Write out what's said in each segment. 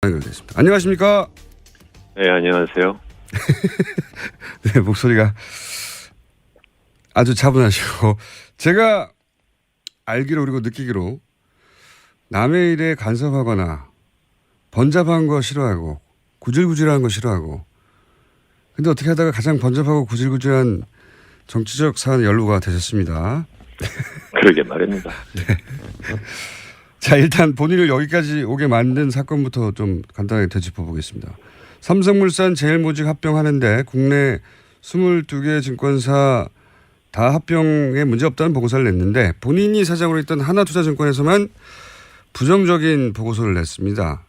연결됐습니다. 안녕하십니까? 네, 안녕하세요. 네, 목소리가 아주 차분하시고 제가 알기로 그리고 느끼기로 남의 일에 간섭하거나 번잡한 거 싫어하고 구질구질한 거 싫어하고 근데 어떻게 하다가 가장 번잡하고 구질구질한 정치적 사안에 연루가 되셨습니다. 그러게 말입니다. 네. 자, 일단 본인을 여기까지 오게 만든 사건부터 좀 간단하게 되짚어 보겠습니다. 삼성물산 제일모직 합병하는데 국내 22개 증권사 다 합병에 문제없다는 보고서를 냈는데 본인이 사장으로 있던 하나투자증권에서만 부정적인 보고서를 냈습니다.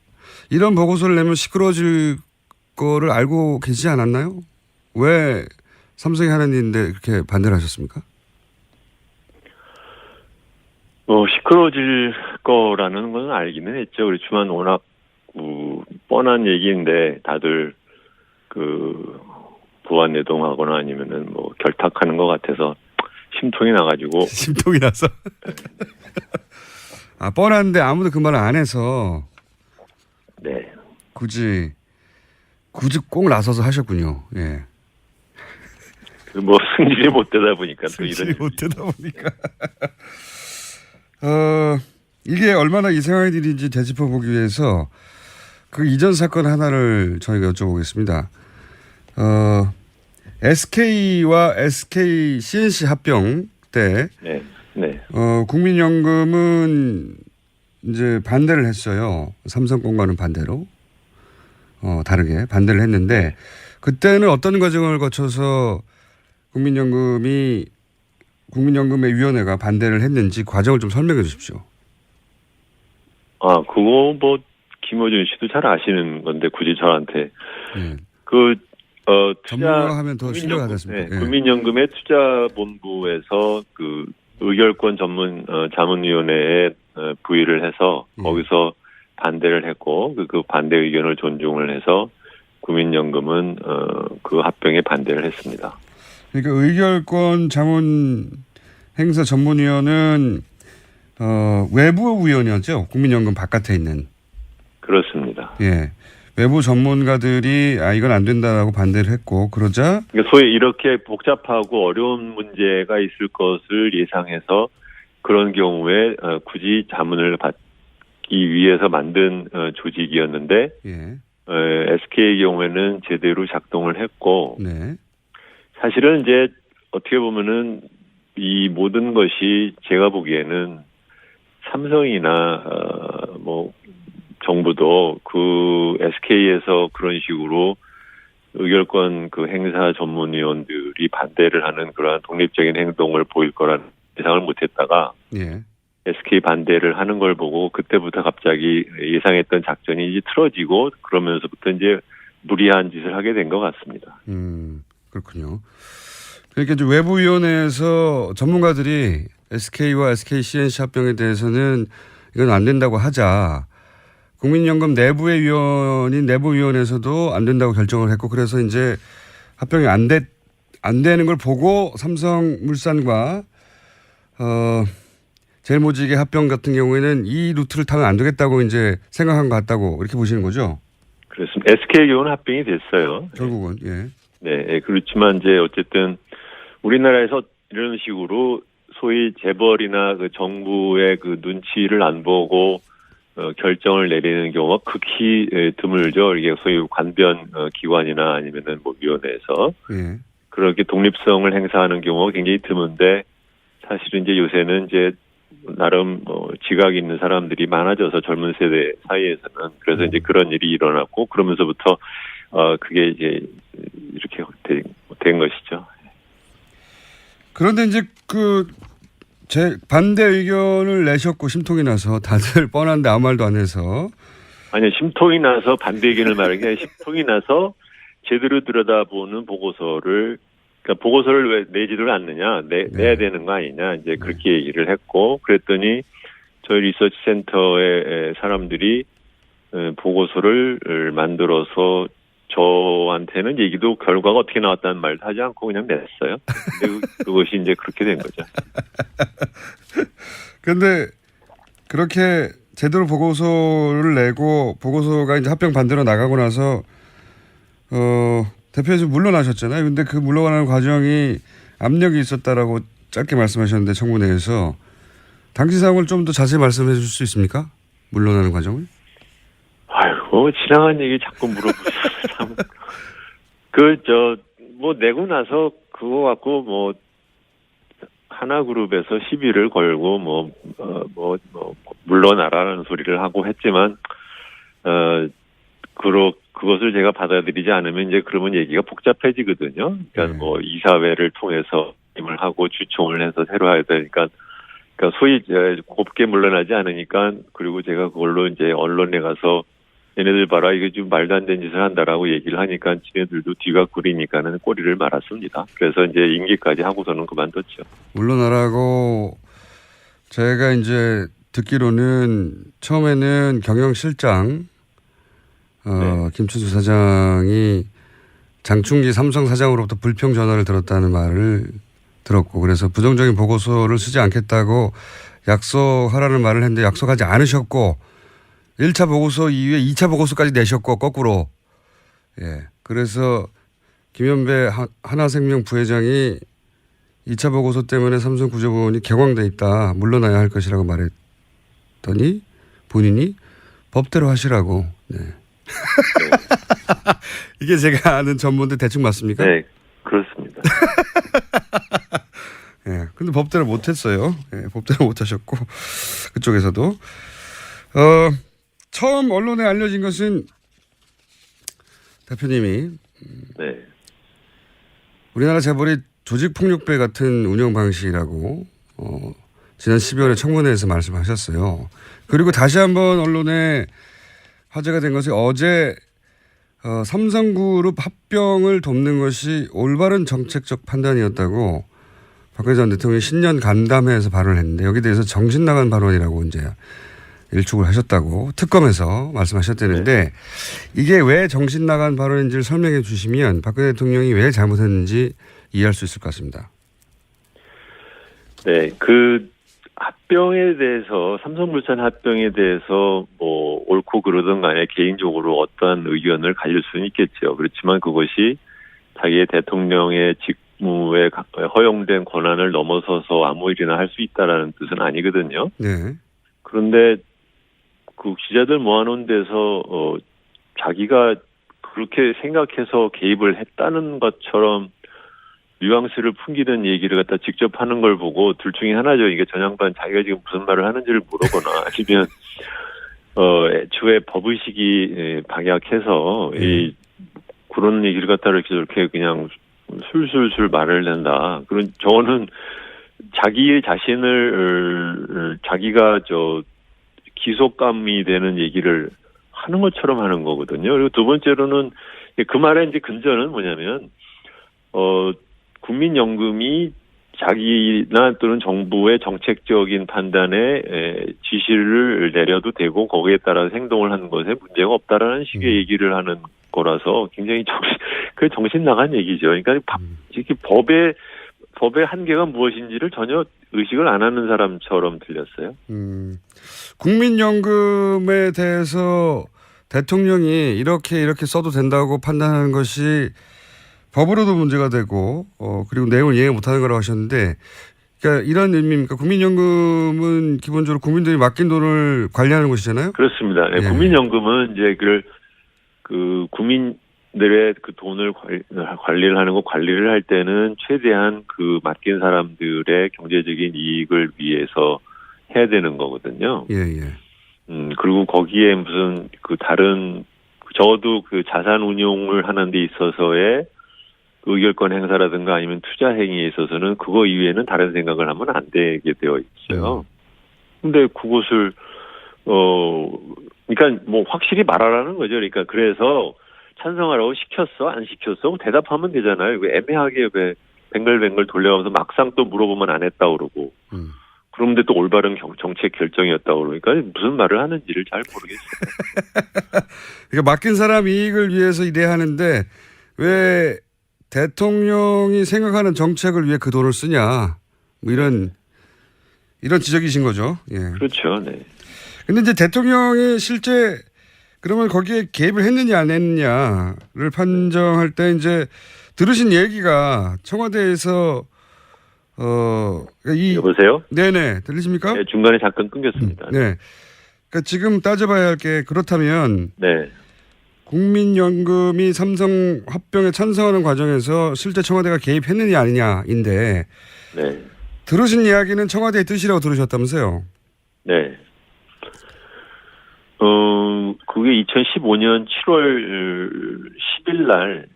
이런 보고서를 내면 시끄러워질 거를 알고 계시지 않았나요? 왜 삼성이 하는 일인데 그렇게 반대를 하셨습니까? 시끄러워질 거라는 건 알기는 했죠. 그렇지만 워낙 뻔한 얘기인데 다들 부안내동하거나 아니면은 결탁하는 것 같아서 심통이 나가지고. 심통이 나서? 아, 뻔한데 아무도 그 말을 안 해서. 네. 굳이 꼭 나서서 하셨군요. 예. 승질이 못 되다 보니까 승질이 못 되다 보니까. 이게 얼마나 이상한 일인지 되짚어 보기 위해서 그 이전 사건 하나를 저희가 여쭤보겠습니다. SK와 SK CNC 합병 때 네. 네. 국민연금은 이제 반대를 했어요. 삼성권과는 반대로. 다르게 반대를 했는데 그때는 어떤 과정을 거쳐서 국민연금의 위원회가 반대를 했는지 과정을 좀 설명해 주십시오. 그거 김어준 씨도 잘 아시는 건데 굳이 저한테. 전문가하면 더 신뢰가 됐습니다. 네, 국민연금의 투자본부에서 의결권 전문 자문위원회에 부의를 해서 거기서 반대를 했고 그 반대 의견을 존중을 해서 국민연금은 그 합병에 반대를 했습니다. 그러니까 의결권 자문 행사 전문위원은 외부 위원이었죠. 국민연금 바깥에 있는. 그렇습니다. 예, 외부 전문가들이 이건 안 된다라고 반대를 했고 그러자 그러니까 소위 이렇게 복잡하고 어려운 문제가 있을 것을 예상해서 그런 경우에 굳이 자문을 받기 위해서 만든 조직이었는데 SK의 경우에는 제대로 작동을 했고 네. 사실은 이제 어떻게 보면은 이 모든 것이 제가 보기에는 삼성이나 정부도 SK에서 그런 식으로 의결권 행사 전문위원들이 반대를 하는 그러한 독립적인 행동을 보일 거라는 예상을 못했다가 SK 반대를 하는 걸 보고 그때부터 갑자기 예상했던 작전이 이제 틀어지고 그러면서부터 이제 무리한 짓을 하게 된 것 같습니다. 그렇군요. 그러니까 이제 외부위원회에서 전문가들이 SK와 SK CNC 합병에 대해서는 이건 안 된다고 하자. 국민연금 내부의 위원인 내부위원회에서도 안 된다고 결정을 했고 그래서 이제 합병이 안 되는 걸 보고 삼성물산과 제일모직의 합병 같은 경우에는 이 루트를 타면 안 되겠다고 이제 생각한 것 같다고 이렇게 보시는 거죠? 그렇습니다. SK의 경우는 합병이 됐어요. 결국은 네, 그렇지만 이제 어쨌든 우리나라에서 이런 식으로 소위 재벌이나 정부의 눈치를 안 보고 결정을 내리는 경우가 극히 드물죠. 이게 소위 관변 기관이나 아니면은 위원회에서 그렇게 독립성을 행사하는 경우가 굉장히 드문데 사실은 이제 요새는 이제 나름 지각 있는 사람들이 많아져서 젊은 세대 사이에서는 그래서 이제 그런 일이 일어났고 그러면서부터 그게 이제 이렇게 된 것이죠. 그런데 이제 제 반대 의견을 내셨고 심통이 나서 다들 뻔한데 아무 말도 안 해서. 아니요, 심통이 나서 반대 의견을 말하는 게 아니라 심통이 나서 제대로 들여다보는 보고서를 왜 내지를 않느냐, 내야 되는 거 아니냐, 이제 그렇게 얘기를 했고, 그랬더니 저희 리서치 센터의 사람들이 보고서를 만들어서 저한테는 얘기도 결과가 어떻게 나왔다는 말도 하지 않고 그냥 냈어요. 근데 그것이 이제 그렇게 된 거죠. 그런데 그렇게 제대로 보고서를 내고 보고서가 이제 합병 반대로 나가고 나서 대표에서 물러나셨잖아요. 근데 그 물러가는 과정이 압력이 있었다라고 짧게 말씀하셨는데 청문회에서 당시 상황을 좀 더 자세히 말씀해 주실 수 있습니까? 물러나는 과정을? 아이고 지나간 얘기 자꾸 물어보시면 참. 뭐 내고 나서 그거 갖고 뭐 하나그룹에서 시비를 걸고 물러나라는 소리를 하고 했지만 그것을 제가 받아들이지 않으면 이제 그러면 얘기가 복잡해지거든요. 그러니까 뭐 이사회를 통해서 임을 하고 주총을 해서 새로 해야 되니까 그러니까 소위 곱게 물러나지 않으니까 그리고 제가 그걸로 이제 언론에 가서 얘네들 봐라 이게 좀 말도 안 되는 짓을 한다라고 얘기를 하니까 지네들도 뒤가 구리니까는 꼬리를 말았습니다. 그래서 이제 임기까지 하고서는 그만뒀죠. 물러나라고 제가 이제 듣기로는 처음에는 경영실장 김춘수 사장이 장충기 삼성 사장으로부터 불평 전화를 들었다는 말을 들었고 그래서 부정적인 보고서를 쓰지 않겠다고 약속하라는 말을 했는데 약속하지 않으셨고 1차 보고서 이후에 2차 보고서까지 내셨고 거꾸로. 예. 그래서 김현배 하나생명 부회장이 2차 보고서 때문에 삼성 구조부원이 격앙돼 있다. 물러나야 할 것이라고 말했더니 본인이 법대로 하시라고. 네. 이게 제가 아는 전문데 대충 맞습니까? 네. 그렇습니다. 예. 근데 법대로 못했어요. 예. 법대로 못하셨고 그쪽에서도. 처음 언론에 알려진 것은 대표님이 네. 우리나라 재벌이 조직폭력배 같은 운영 방식이라고 지난 12월에 청문회에서 말씀하셨어요. 그리고 다시 한번 언론에 화제가 된 것이 어제 삼성그룹 합병을 돕는 것이 올바른 정책적 판단이었다고 박근혜 전 대통령이 신년 간담회에서 발언을 했는데 여기에 대해서 정신 나간 발언이라고 이제 일축을 하셨다고 특검에서 말씀하셨다는데 이게 왜 정신 나간 발언인지를 설명해 주시면 박근혜 대통령이 왜 잘못했는지 이해할 수 있을 것 같습니다. 네, 그 합병에 대해서 삼성물산 합병에 대해서 뭐 옳고 그러든 간에 개인적으로 어떠한 의견을 가질 수는 있겠죠. 그렇지만 그것이 자기의 대통령의 직무에 허용된 권한을 넘어서서 아무 일이나 할 수 있다라는 뜻은 아니거든요. 네. 그런데 그 기자들 모아놓은 데서 자기가 그렇게 생각해서 개입을 했다는 것처럼 뉘앙스를 풍기는 얘기를 갖다 직접 하는 걸 보고 둘 중에 하나죠. 이게 전양반 자기가 지금 무슨 말을 하는지를 모르거나 아니면 애초에 법의식이 박약해서 이 그런 얘기를 갖다 이렇게 저렇게 그냥 술술술 말을 낸다. 그런 저는 자기 자신을 자기가 기속감이 되는 얘기를 하는 것처럼 하는 거거든요. 그리고 두 번째로는 그 말의 이제 근저는 뭐냐면 국민연금이 자기나 또는 정부의 정책적인 판단에 지시를 내려도 되고 거기에 따라서 행동을 하는 것에 문제가 없다라는 식의 얘기를 하는 거라서 굉장히 정신 나간 얘기죠. 그러니까 이렇게 법의 한계가 무엇인지를 전혀 의식을 안 하는 사람처럼 들렸어요. 국민연금에 대해서 대통령이 이렇게 써도 된다고 판단하는 것이 법으로도 문제가 되고 그리고 내용을 이해 못하는 거라고 하셨는데 그러니까 이런 의미입니까? 국민연금은 기본적으로 국민들이 맡긴 돈을 관리하는 것이잖아요. 그렇습니다. 네, 국민연금은 이제 국민들의 그 돈을 관리를 하는 거 관리를 할 때는 최대한 그 맡긴 사람들의 경제적인 이익을 위해서 해야 되는 거거든요. 예. 그리고 거기에 무슨 다른 적어도 자산 운용을 하는 데 있어서의 의결권 행사라든가 아니면 투자 행위에 있어서는 그거 이외에는 다른 생각을 하면 안 되게 되어 있어요. 근데 그것을 그러니까 뭐 확실히 말하라는 거죠. 그러니까 그래서 찬성하라고 시켰어? 안 시켰어? 대답하면 되잖아요. 왜 애매하게 왜 뱅글뱅글 돌려가면서 막상 또 물어보면 안 했다고 그러고. 그런데 또 올바른 정책 결정이었다고 그러니까 무슨 말을 하는지를 잘 모르겠어요. 그러니까 맡긴 사람 이익을 위해서 일하는데 왜 대통령이 생각하는 정책을 위해 그 돈을 쓰냐. 뭐 이런 지적이신 거죠. 예. 그렇죠. 네. 근데 이제 대통령이 실제 그러면 거기에 개입을 했느냐 안 했느냐를 판정할 때 이제 들으신 얘기가 청와대에서 여보세요? 네네 들리십니까? 네, 중간에 잠깐 끊겼습니다. 네. 그러니까 지금 따져봐야 할 게 그렇다면 네. 국민연금이 삼성 합병에 찬성하는 과정에서 실제 청와대가 개입했느냐 아니냐인데 네. 들으신 이야기는 청와대의 뜻이라고 들으셨다면서요? 네. 그게 2015년 7월 10일 날,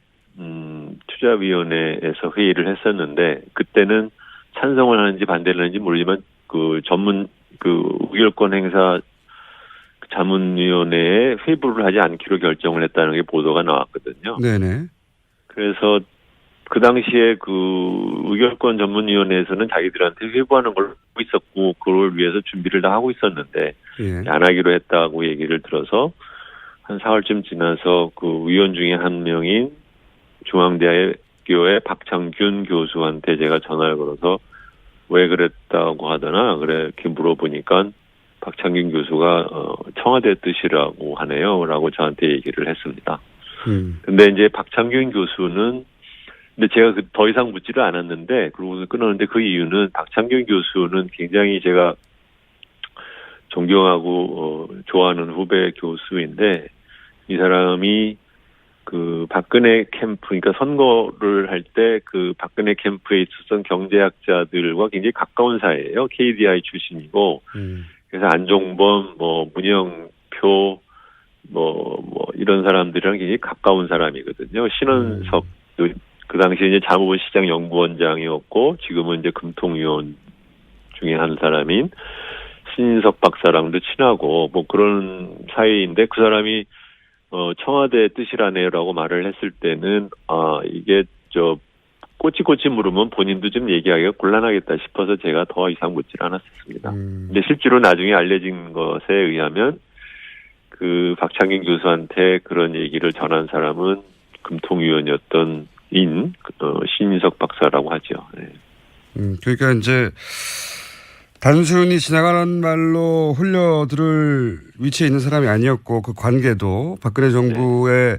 투자위원회에서 회의를 했었는데, 그때는 찬성을 하는지 반대를 하는지 모르지만, 의결권 행사 자문위원회에 회부를 하지 않기로 결정을 했다는 게 보도가 나왔거든요. 네네. 그래서 그 당시에 의결권 전문위원회에서는 자기들한테 회부하는 걸 하고 있었고, 그걸 위해서 준비를 다 하고 있었는데, 예. 안 하기로 했다고 얘기를 들어서, 한 4월쯤 지나서 위원 중에 한 명인 중앙대학교의 박창균 교수한테 제가 전화를 걸어서 왜 그랬다고 하더나, 그래, 이렇게 물어보니까 박창균 교수가, 청와대 뜻이라고 하네요. 라고 저한테 얘기를 했습니다. 근데 이제 박창균 교수는 근데 제가 더 이상 묻지를 않았는데, 그러고서 끊었는데 그 이유는 박창균 교수는 굉장히 제가 존경하고, 좋아하는 후배 교수인데, 이 사람이 박근혜 캠프, 그러니까 선거를 할 때 박근혜 캠프에 있었던 경제학자들과 굉장히 가까운 사이예요. KDI 출신이고, 그래서 안종범, 문영표, 이런 사람들이랑 굉장히 가까운 사람이거든요. 신원석도 그 당시에 이제 자무부시장 연구원장이었고, 지금은 이제 금통위원 중에 한 사람인 신인석 박사랑도 친하고, 그런 사이인데, 그 사람이, 청와대 뜻이라네요라고 말을 했을 때는, 이게 꼬치꼬치 물으면 본인도 좀 얘기하기가 곤란하겠다 싶어서 제가 더 이상 묻질 않았었습니다. 근데 실제로 나중에 알려진 것에 의하면, 박창균 교수한테 그런 얘기를 전한 사람은 금통위원이었던 신인석 박사라고 하죠. 네. 그러니까 이제 단순히 지나가는 말로 흘려들을 위치에 있는 사람이 아니었고 그 관계도 박근혜 정부의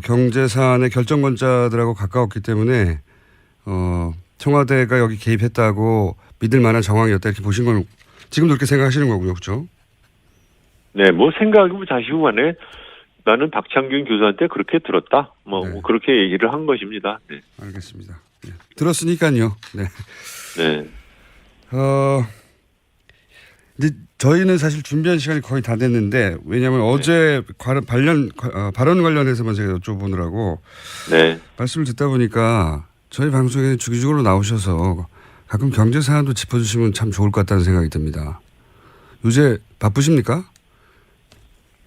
경제 사안의 결정권자들하고 가까웠기 때문에 청와대가 여기 개입했다고 믿을 만한 정황이었다 이렇게 보신 건 지금도 그렇게 생각하시는 거고요, 그렇죠? 네, 생각이고 자시고 간에 나는 박창균 교수한테 그렇게 들었다. 네. 그렇게 얘기를 한 것입니다. 네. 알겠습니다. 네. 들었으니까요. 네. 네. 이제 저희는 사실 준비한 시간이 거의 다 됐는데 왜냐하면 어제 발언 관련해서만 제가 여쭤보느라고 말씀을 듣다 보니까 저희 방송에 주기적으로 나오셔서 가끔 경제 사안도 짚어주시면 참 좋을 것 같다는 생각이 듭니다. 요새 바쁘십니까?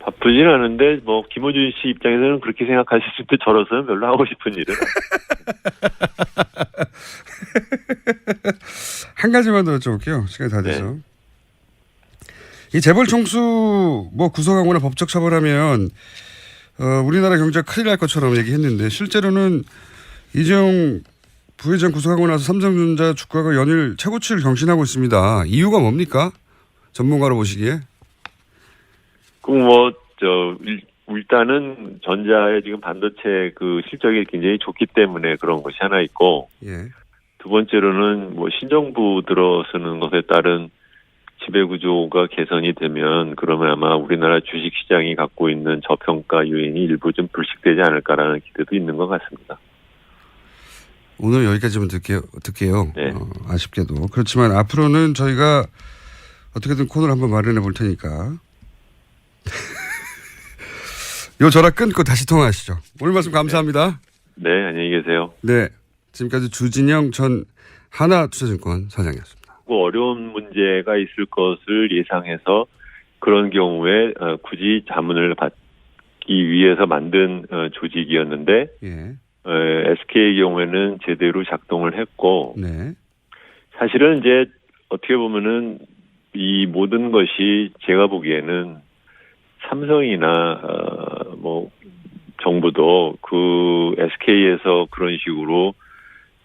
바쁘진 않은데 김어준 씨 입장에서는 그렇게 생각하실 때 저로서는 별로 하고 싶은 일은 한 가지만 더 여쭤볼게요. 시간이 다 돼서. 이 재벌 총수 구속하거나 법적 처벌하면 우리나라 경제가 큰일 날 것처럼 얘기했는데 실제로는 이재용 부회장 구속하고 나서 삼성전자 주가가 연일 최고치를 경신하고 있습니다. 이유가 뭡니까? 전문가로 보시기에. 일단은 전자의 지금 반도체 실적이 굉장히 좋기 때문에 그런 것이 하나 있고, 두 번째로는 신정부 들어서는 것에 따른 지배구조가 개선이 되면 그러면 아마 우리나라 주식시장이 갖고 있는 저평가 요인이 일부 좀 불식되지 않을까라는 기대도 있는 것 같습니다. 오늘 여기까지만 듣게요. 네. 아쉽게도. 그렇지만 앞으로는 저희가 어떻게든 코너를 한번 마련해 볼 테니까. 요 전화 끊고 다시 통화하시죠. 오늘 말씀 감사합니다. 네, 안녕히 계세요. 네. 지금까지 주진영 전 하나투자증권 사장이었습니다. 어려운 문제가 있을 것을 예상해서 그런 경우에 굳이 자문을 받기 위해서 만든 조직이었는데 SK의 경우에는 제대로 작동을 했고 사실은 이제 어떻게 보면은 이 모든 것이 제가 보기에는 삼성이나 정부도 SK에서 그런 식으로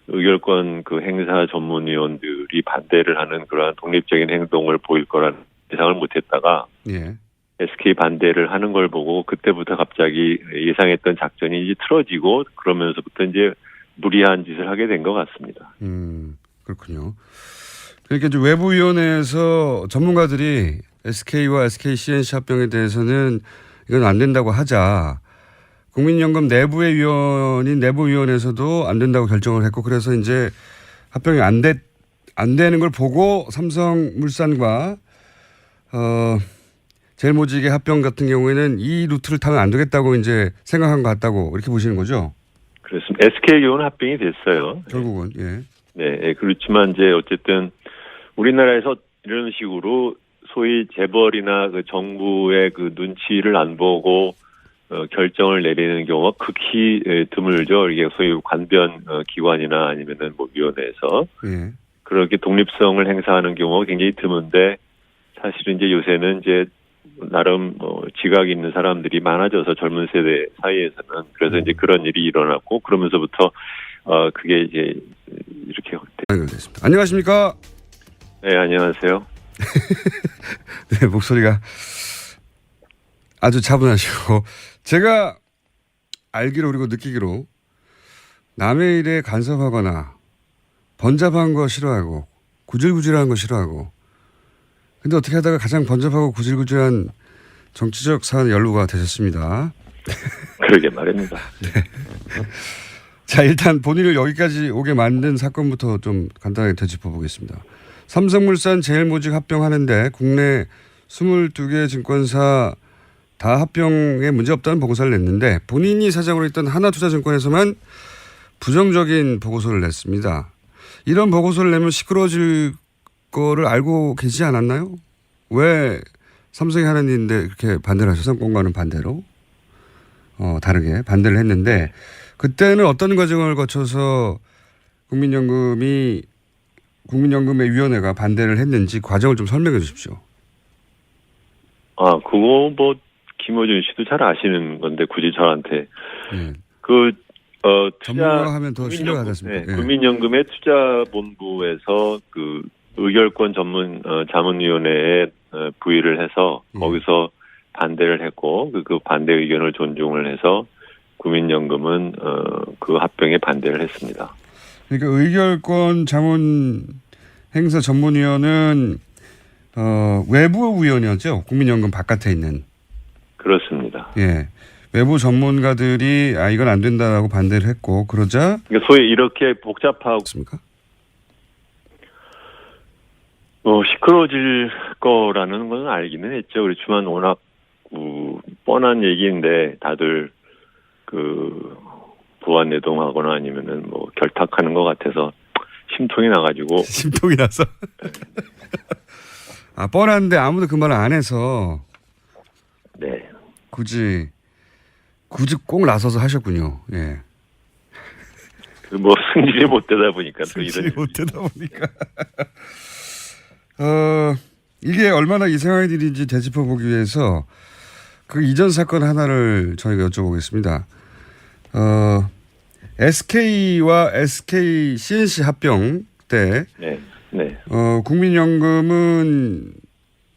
의결권 행사 전문위원들이 반대를 하는 그러한 독립적인 행동을 보일 거라는 예상을 못했다가 예. SK 반대를 하는 걸 보고 그때부터 갑자기 예상했던 작전이 이제 틀어지고 그러면서부터 이제 무리한 짓을 하게 된 것 같습니다. 그렇군요. 그러니까 이제 외부위원회에서 전문가들이 SK와 SK CNC 합병에 대해서는 이건 안 된다고 하자. 국민연금 내부의 위원인 내부위원회에서도 안 된다고 결정을 했고 그래서 이제 합병이 안 되는 걸 보고 삼성물산과 제일모직의 합병 같은 경우에는 이 루트를 타면 안 되겠다고 이제 생각한 것 같다고 이렇게 보시는 거죠? 그렇습니다. SK 경우는 합병이 됐어요. 결국은 예. 네, 그렇지만 이제 어쨌든 우리나라에서 이런 식으로 소위 재벌이나 그 정부의 그 눈치를 안 보고 결정을 내리는 경우가 극히 드물죠. 이게 소위 관변 기관이나 아니면은 뭐 위원회에서 예. 그렇게 독립성을 행사하는 경우가 굉장히 드문데 사실은 이제 요새는 이제 나름 지각이 있는 사람들이 많아져서 젊은 세대 사이에서는 그래서 이제 그런 일이 일어났고 그러면서부터 그게 이제 이렇게 연결됐습니다. 안녕하십니까? 네, 안녕하세요. 네, 목소리가 아주 차분하시고 제가 알기로 그리고 느끼기로 남의 일에 간섭하거나 번잡한 거 싫어하고 구질구질한 거 싫어하고 근데 어떻게 하다가 가장 번잡하고 구질구질한 정치적 사안에 연루가 되셨습니다. 그러게 말입니다. 네. 자, 일단 본인을 여기까지 오게 만든 사건부터 좀 간단하게 되짚어 보겠습니다. 삼성물산 제일모직 합병하는데 국내 22개 증권사 다 합병에 문제없다는 보고서를 냈는데 본인이 사장으로 있던 하나투자증권에서만 부정적인 보고서를 냈습니다. 이런 보고서를 내면 시끄러워질 거를 알고 계시지 않았나요? 왜 삼성이 하는 일인데 그렇게 반대를 하셔서 삼성과는 반대로 다르게 반대를 했는데 그때는 어떤 과정을 거쳐서 국민연금의 위원회가 반대를 했는지 과정을 좀 설명해 주십시오. 그거 뭐 김어준 씨도 잘 아시는 건데 굳이 저한테 전문가 하면 더 신뢰가 가겠습니다. 네, 국민연금의 투자본부에서 그 의결권 전문 자문위원회에 부의를 해서 거기서 반대를 했고 그 반대 의견을 존중을 해서 국민연금은 그 합병에 반대를 했습니다. 그러니까 의결권 자문 행사 전문위원은 외부 위원이었죠. 국민연금 바깥에 있는. 그렇습니다. 예. 외부 전문가들이 이건 안 된다라고 반대를 했고 그러자 그러니까 소위 이렇게 복잡하고 있습니까? 시끄러워질 거라는 건 알기는 했죠. 그렇지만 워낙 뻔한 얘기인데 다들 그 부안내동하거나 아니면은 뭐 결탁하는 것 같아서 심통이 나가지고 심통이 나서 뻔한데 아무도 그 말을 안 해서 네 굳이 꼭 나서서 하셨군요. 예. 뭐 승질이 못 되다 보니까 또 승질이 이런 못 되다 보니까 이게 얼마나 이상한 일인지 되짚어 보기 위해서 그 이전 사건 하나를 저희가 여쭤보겠습니다. SK와 SK CNC 합병 때 네. 국민연금은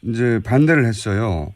이제 반대를 했어요.